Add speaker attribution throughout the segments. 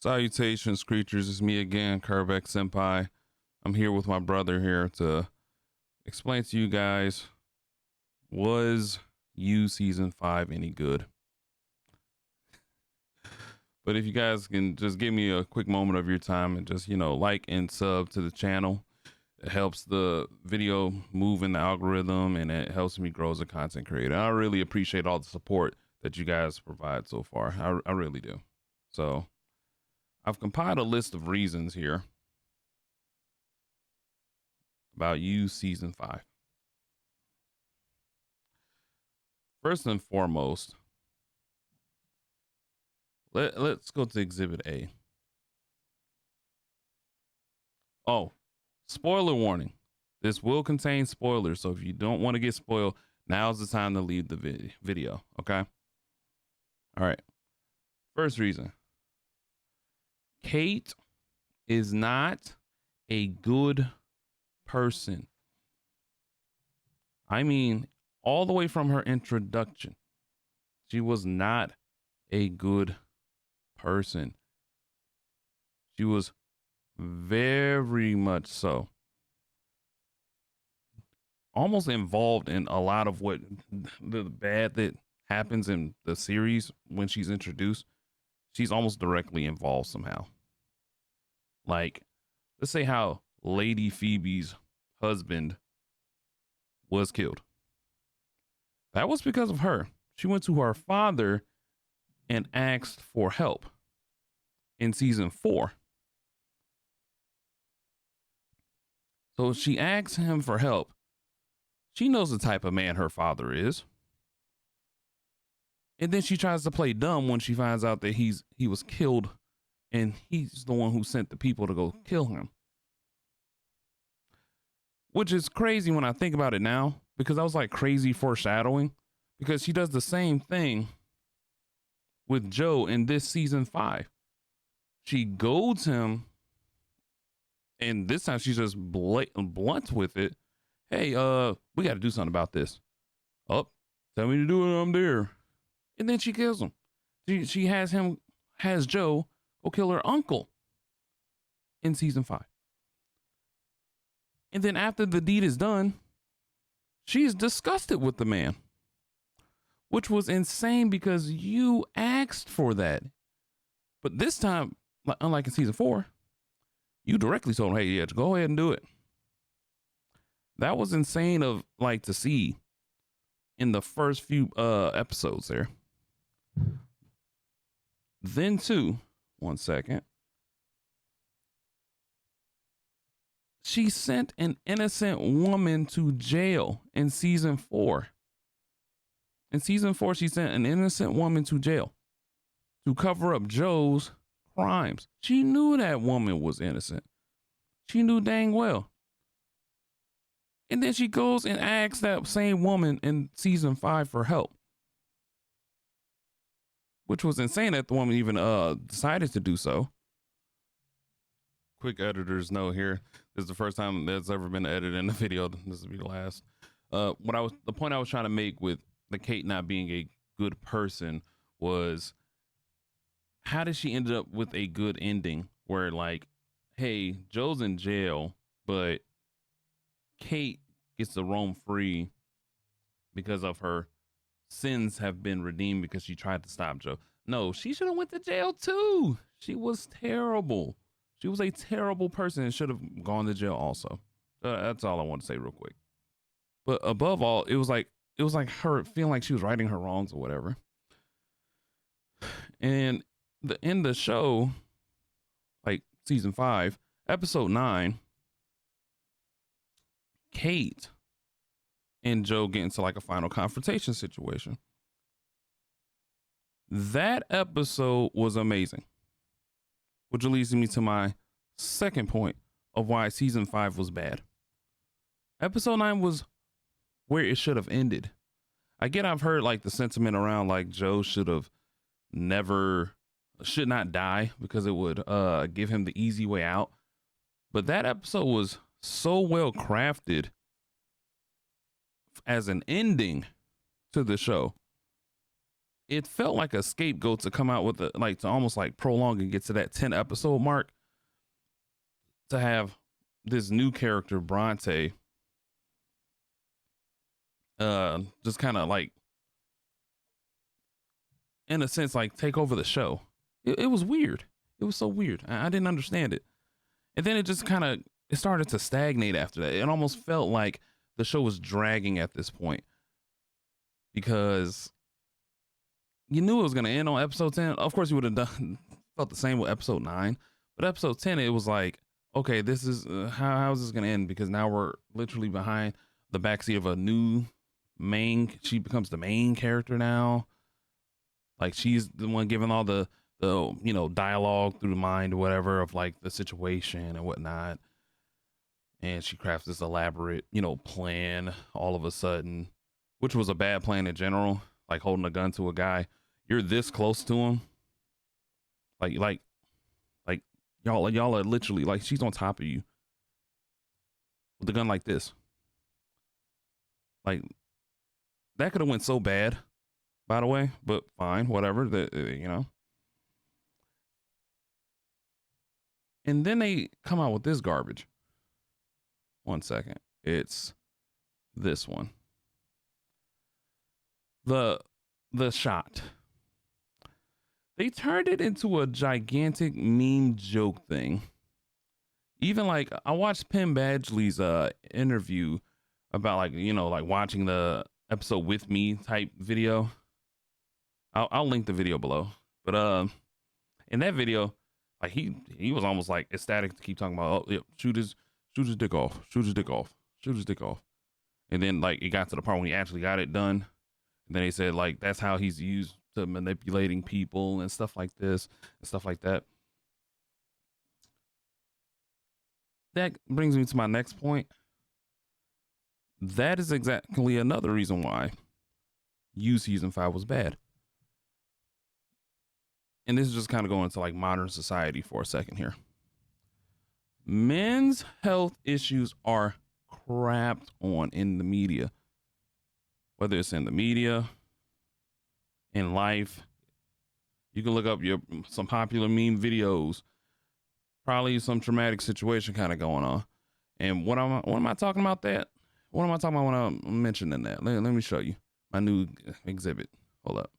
Speaker 1: Salutations, creatures. It's me again, Kerbeck Senpai. I'm here with my brother here to explain to you guys, was You Season 5 any good? But if you guys can just give me a quick moment of your time and just, like and sub to the channel, it helps the video move in the algorithm and it helps me grow as a content creator. I really appreciate all the support that you guys provide so far. I really do. So I've compiled a list of reasons here about You Season 5. First and foremost, let's go to Exhibit A. Oh, spoiler warning. This will contain spoilers, so if you don't want to get spoiled, now's the time to leave the video, okay? All right. First reason. Kate is not a good person. I mean, all the way from her introduction, she was not a good person. She was very much so almost involved in a lot of what the bad that happens in the series when she's introduced. She's almost directly involved somehow. Like, let's say how Lady Phoebe's husband was killed. That was because of her. She went to her father and asked for help in season 4. So she asks him for help. She knows the type of man her father is. And then she tries to play dumb when she finds out that he was killed and he's the one who sent the people to go kill him. Which is crazy when I think about it now, because I was like crazy foreshadowing, because she does the same thing with Joe in this season 5. She goads him, and this time she's just blunt with it. Hey, we got to do something about this. Oh, tell me to do it, I'm there. And then she kills him. She has Joe go kill her uncle in season 5. And then after the deed is done, she's disgusted with the man, which was insane because you asked for that. But this time, unlike in season 4, you directly told him, hey, yeah, go ahead and do it. That was insane to see in the first few episodes there. Then too, one second. She sent an innocent woman to jail in season 4. In season 4, she sent an innocent woman to jail to cover up Joe's crimes. She knew that woman was innocent. She knew dang well. And then she goes and asks that same woman in season 5 for help, which was insane that the woman even decided to do so. Quick editor's note here. This is the first time that's ever been edited in the video. This will be the last. The point I was trying to make with the Kate not being a good person was, how did she end up with a good ending where, like, hey, Joe's in jail, but Kate gets to roam free because of her sins have been redeemed because she tried to stop Joe. No, she should have went to jail too. She was terrible. She was a terrible person and should have gone to jail also. That's all I want to say real quick. But above all, it was like her feeling like she was righting her wrongs or whatever. And in the show, like season 5, episode 9, Kate and Joe get into like a final confrontation situation. That episode was amazing, which leads me to my second point of why season 5 was bad. Episode 9 was where it should have ended. I've heard like the sentiment around like Joe should not die because it would give him the easy way out. But that episode was so well crafted as an ending to the show. it felt like a scapegoat to come out with to almost like prolong and get to that 10 episode mark, to have this new character Bronte just kind of like, in a sense, like take over the show. It was weird. It was so weird. I didn't understand it. And then it just kind of, it started to stagnate after that. It almost felt like the show was dragging at this point, because you knew it was going to end on episode 10. Of course, you would have felt the same with episode 9. But episode 10, it was like, okay, this is, how is this going to end? Because now we're literally behind the backseat of a new she becomes the main character now. Like, she's the one giving all the dialogue through the mind or whatever of like the situation and whatnot. And she crafts this elaborate, plan all of a sudden, which was a bad plan in general. Like holding a gun to a guy, you're this close to him. Like y'all are literally, like, she's on top of you with a gun like this. Like, that could have went so bad, by the way, but fine, whatever. And then they come out with this garbage. One second. It's this one. The shot. They turned it into a gigantic meme joke thing. Even like, I watched Penn Badgley's interview about like watching the episode with me type video. I'll link the video below. But in that video, like he was almost like ecstatic to keep talking about, oh yeah, shoot his dick off, shoot his dick off, shoot his dick off. And then like it got to the part when he actually got it done. And then they said like that's how he's used to manipulating people and stuff like this and stuff like that. That brings me to my next point. That is exactly another reason why You season 5 was bad. And this is just kind of going into like modern society for a second here. Men's health issues are crapped on in the media. Whether it's in the media, in life, you can look up some popular meme videos. Probably some traumatic situation kind of going on. And what am I talking about that? What am I talking about when I'm mentioning that? Let me show you my new exhibit. Hold up.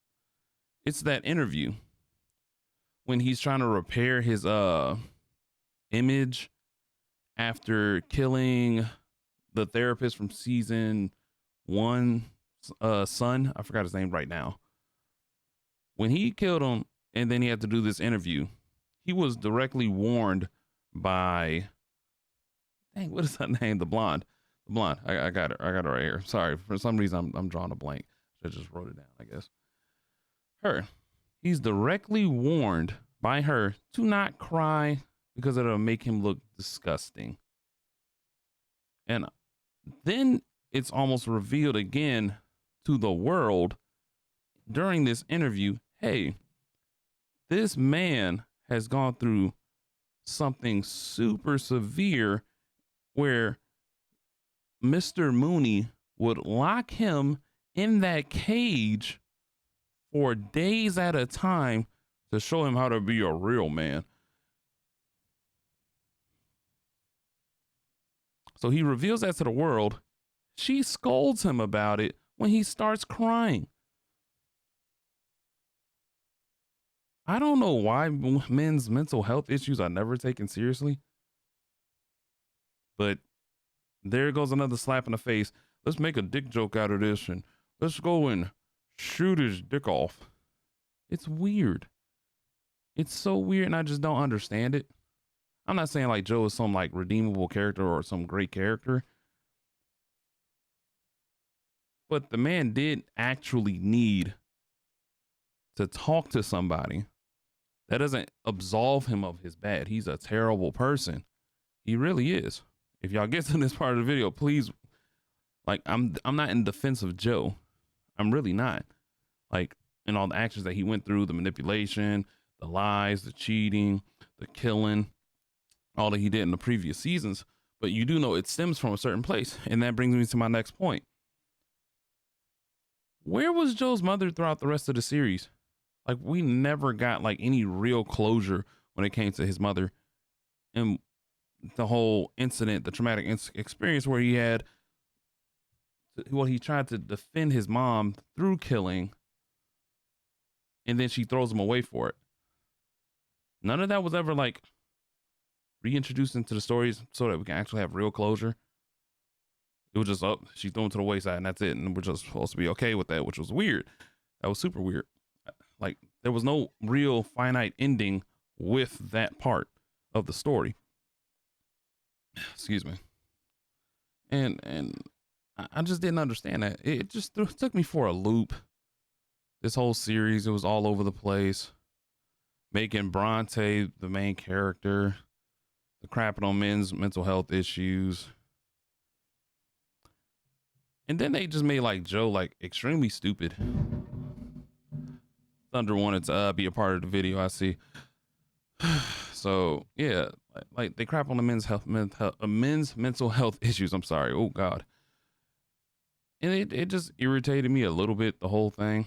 Speaker 1: It's that interview when he's trying to repair his image after killing the therapist from season 1, son. I forgot his name right now. When he killed him and then he had to do this interview, he was directly warned by, dang, what is that name? The blonde. I got it. I got it right here. Sorry, for some reason I'm drawing a blank. I just wrote it down, I guess. Her. He's directly warned by her to not cry because it'll make him look disgusting. And then it's almost revealed again to the world during this interview, hey, this man has gone through something super severe where Mr. Mooney would lock him in that cage for days at a time to show him how to be a real man. So he reveals that to the world. She scolds him about it when he starts crying. I don't know why men's mental health issues are never taken seriously. But there goes another slap in the face. Let's make a dick joke out of this and let's go and shoot his dick off. It's weird. It's so weird and I just don't understand it. I'm not saying like Joe is some like redeemable character or some great character. But the man did actually need to talk to somebody. That doesn't absolve him of his bad. He's a terrible person. He really is. If y'all get to this part of the video, please, like, I'm not in defense of Joe. I'm really not. Like, in all the actions that he went through, the manipulation, the lies, the cheating, the killing, all that he did in the previous seasons. But you do know it stems from a certain place. And that brings me to my next point. where was Joe's mother throughout the rest of the series? Like, we never got like any real closure when it came to his mother and the whole incident, the traumatic experience where he had, well, he tried to defend his mom through killing, and then she throws him away for it. None of that was ever like reintroduced into the stories so that we can actually have real closure. It was just, oh, she threw him to the wayside and that's it. And we're just supposed to be okay with that, which was weird. That was super weird. Like, there was no real finite ending with that part of the story. Excuse me. And I just didn't understand that. It just took me for a loop. This whole series, it was all over the place. Making Bronte the main character, the crapping on men's mental health issues. And then they just made like Joe like extremely stupid. Thunder wanted to be a part of the video, I see. So yeah, like they crap on the men's mental health issues. I'm sorry. Oh God. And it just irritated me a little bit, the whole thing.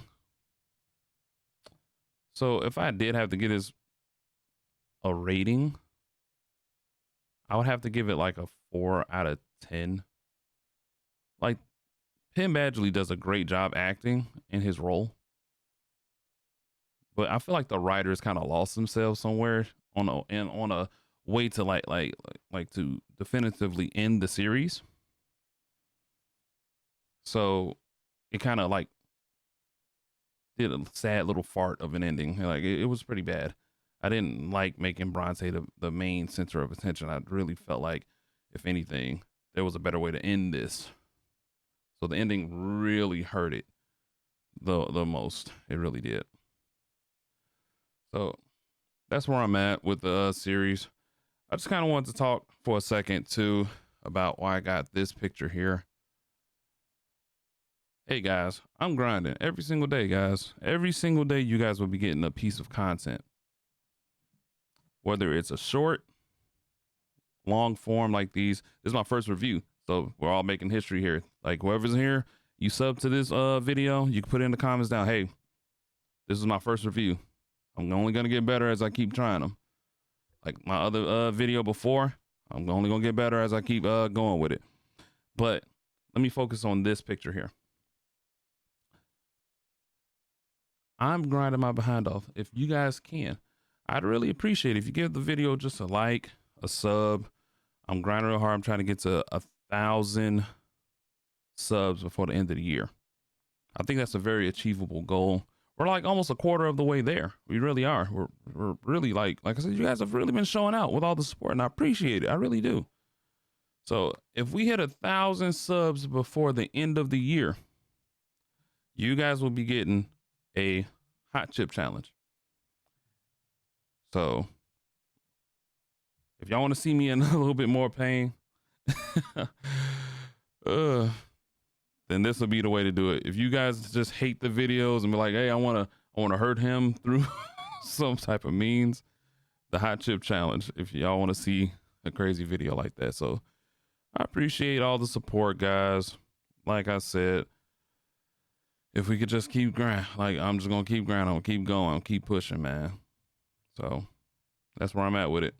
Speaker 1: So if I did have to give this a rating, I would have to give it like a 4 out of 10. Like, Penn Badgley does a great job acting in his role, but I feel like the writers kind of lost themselves somewhere on a way to like to definitively end the series. So it kind of like did a sad little fart of an ending. Like, it was pretty bad. I didn't like making Bronte the main center of attention. I really felt like, if anything, there was a better way to end this. So the ending really hurt it the most. It really did. So that's where I'm at with the series. I just kind of wanted to talk for a second too about why I got this picture here. Hey guys, I'm grinding every single day, guys. Every single day you guys will be getting a piece of content. Whether it's a short, long form like these. This is my first review, so we're all making history here. Like, whoever's here, you sub to this video, you can put in the comments down, hey, this is my first review. I'm only gonna get better as I keep trying them. Like my other video before, I'm only gonna get better as I keep going with it. But let me focus on this picture here. I'm grinding my behind off. If you guys can, I'd really appreciate it if you give the video just a like, a sub. I'm grinding real hard. I'm trying to get to 1,000 subs before the end of the year. I think that's a very achievable goal. We're like almost a quarter of the way there. We really are. We're really like I said, you guys have really been showing out with all the support, and I appreciate it. I really do. So if we hit 1,000 subs before the end of the year, you guys will be getting a hot chip challenge. So if y'all want to see me in a little bit more pain, then this will be the way to do it. If you guys just hate the videos and be like, hey, I want to hurt him through some type of means, the hot chip challenge, if y'all want to see a crazy video like that. So I appreciate all the support, guys. Like I said, if we could just keep grinding, like, I'm just going to keep grinding, I'm keep going, keep pushing, man. So that's where I'm at with it.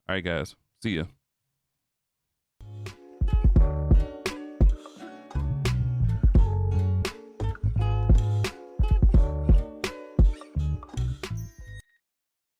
Speaker 1: All right, guys. See ya.